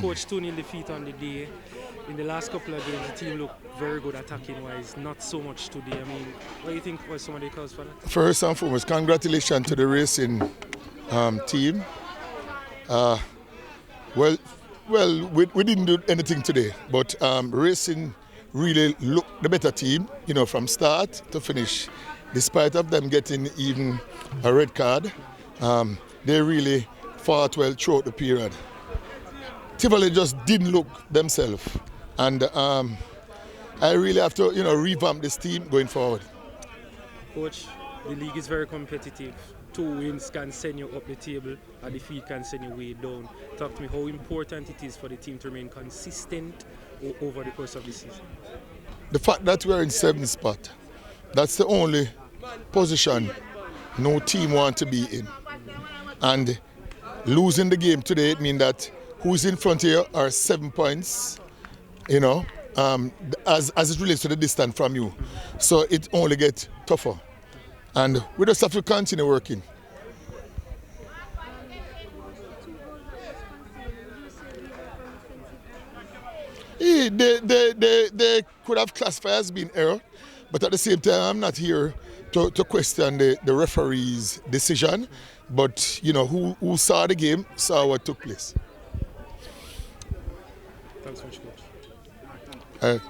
Coach, 2-0 defeat on the day. In the last couple of games, the team looked very good attacking-wise, not so much today. I mean, what do you think was some of the cause for that? First and foremost, congratulations to the racing team. Well, we didn't do anything today, but racing really looked the better team, from start to finish. Despite of them getting even a red card, they really fought well throughout the period. Tivoli just didn't look themselves, and I really have to, revamp this team going forward. Coach, the league is very competitive. 2 wins can send you up the table, a defeat can send you way down. Talk to me how important it is for the team to remain consistent over the course of the season. The fact that we're in 7th spot, that's the only position no team wants to be in. And losing the game today, it means that who's in front here are 7 points, as it relates to the distance from you. So it only gets tougher. And we just have to continue working. They could have classified as being error, but at the same time, I'm not here to question the referee's decision. But, who saw the game saw what took place. Thanks so much, Coach.